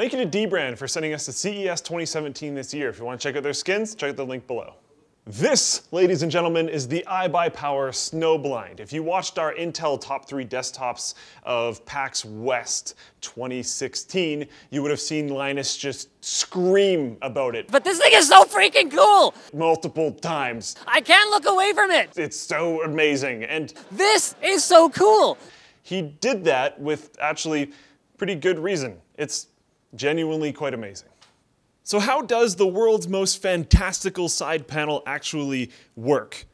Thank you to dbrand for sending us to CES 2017 this year. If you want to check out their skins, check out the link below. This, ladies and gentlemen, is the iBUYPOWER Snow Blind. If you watched our Intel Top 3 desktops of PAX West 2016, you would have seen Linus just scream about it. But this thing is so freaking cool! Multiple times. I can't look away from it! It's so amazing, and this is so cool! He did that with actually pretty good reason. It's genuinely quite amazing. So how does the world's most fantastical side panel actually work?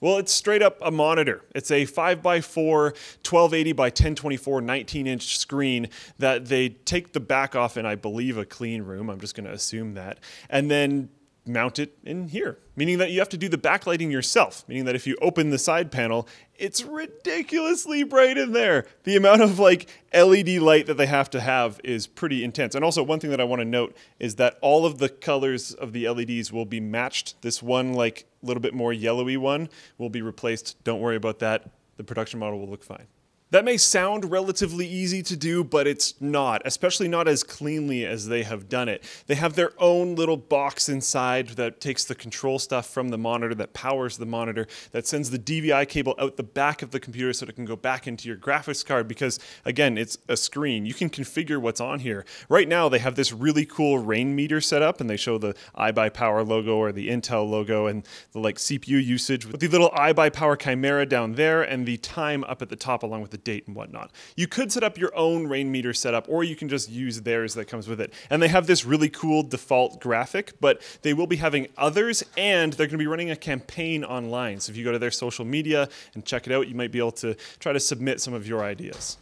Well, it's straight up a monitor. It's a 5x4, 1280 by 1024, 19-inch screen that they take the back off in, I believe, a clean room. I'm just going to assume that. And then mount it in here, meaning that you have to do the backlighting yourself, meaning that if you open the side panel, it's ridiculously bright in there. The amount of LED light that they have to have is pretty intense. And also one thing that I want to note is that all of the colors of the LEDs will be matched. This one, little bit more yellowy one, will be replaced. Don't worry about that. The production model will look fine. That may sound relatively easy to do, but it's not, especially not as cleanly as they have done it. They have their own little box inside that takes the control stuff from the monitor, that powers the monitor, that sends the DVI cable out the back of the computer so it can go back into your graphics card because, again, it's a screen. You can configure what's on here. Right now, they have this really cool rain meter set up, and they show the iBUYPOWER logo or the Intel logo and the CPU usage with the little iBUYPOWER Chimera down there and the time up at the top along with the date and whatnot. You could set up your own rain meter setup, or you can just use theirs that comes with it. And they have this really cool default graphic, but they will be having others, and they're going to be running a campaign online. So if you go to their social media and check it out, you might be able to try to submit some of your ideas.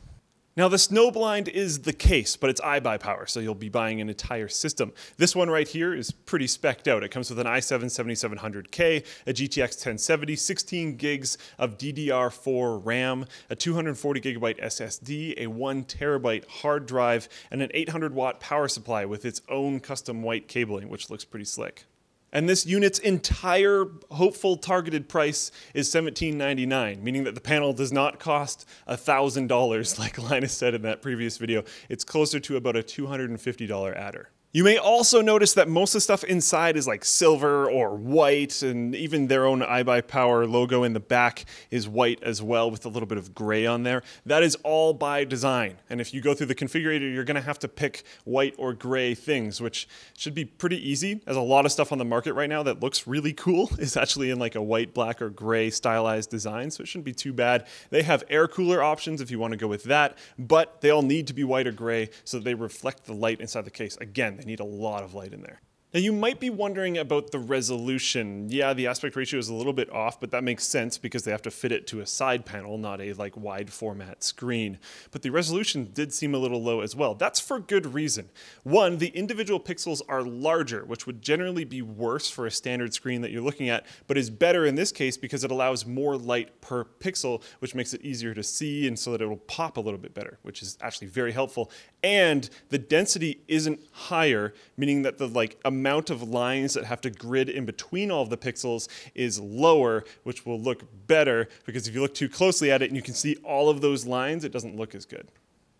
Now the Snow Blind is the case, but it's iBUYPOWER, so you'll be buying an entire system. This one right here is pretty specced out. It comes with an i7-7700K, a GTX 1070, 16 gigs of DDR4 RAM, a 240 gigabyte SSD, a 1 terabyte hard drive, and an 800 watt power supply with its own custom white cabling, which looks pretty slick. And this unit's entire hopeful targeted price is $1799, meaning that the panel does not cost $1,000 like Linus said in that previous video. It's closer to about a $250 adder. You may also notice that most of the stuff inside is silver or white, and even their own iBUYPOWER logo in the back is white as well with a little bit of gray on there. That is all by design, and if you go through the configurator, you're going to have to pick white or gray things, which should be pretty easy, as a lot of stuff on the market right now that looks really cool is actually in a white, black, or gray stylized design, so it shouldn't be too bad. They have air cooler options if you want to go with that, but they all need to be white or gray so that they reflect the light inside the case. Again, they need a lot of light in there. Now you might be wondering about the resolution. Yeah, the aspect ratio is a little bit off, but that makes sense because they have to fit it to a side panel, not a wide format screen. But the resolution did seem a little low as well. That's for good reason. One, the individual pixels are larger, which would generally be worse for a standard screen that you're looking at, but is better in this case because it allows more light per pixel, which makes it easier to see and so that it will pop a little bit better, which is actually very helpful. And the density isn't higher, meaning that the amount of lines that have to grid in between all of the pixels is lower, which will look better because if you look too closely at it and you can see all of those lines, it doesn't look as good.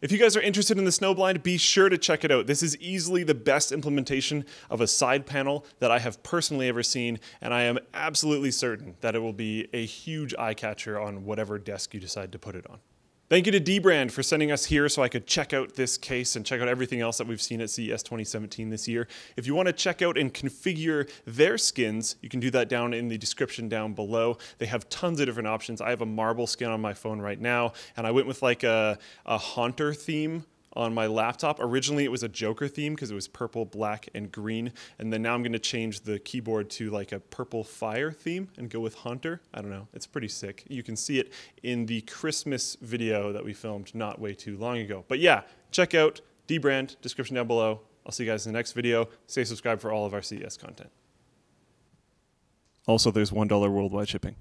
If you guys are interested in the Snow Blind, be sure to check it out. This is easily the best implementation of a side panel that I have personally ever seen, and I am absolutely certain that it will be a huge eye catcher on whatever desk you decide to put it on. Thank you to dbrand for sending us here so I could check out this case and check out everything else that we've seen at CES 2017 this year. If you want to check out and configure their skins, you can do that down in the description down below. They have tons of different options. I have a marble skin on my phone right now, and I went with a Haunter theme on my laptop. Originally it was a Joker theme because it was purple, black, and green, and then now I'm going to change the keyboard to a purple fire theme and go with Haunter. I don't know, it's pretty sick. You can see it in the Christmas video that we filmed not way too long ago. But yeah, check out dbrand, description down below. I'll see you guys in the next video. Stay subscribed for all of our CES content. Also, there's $1 worldwide shipping.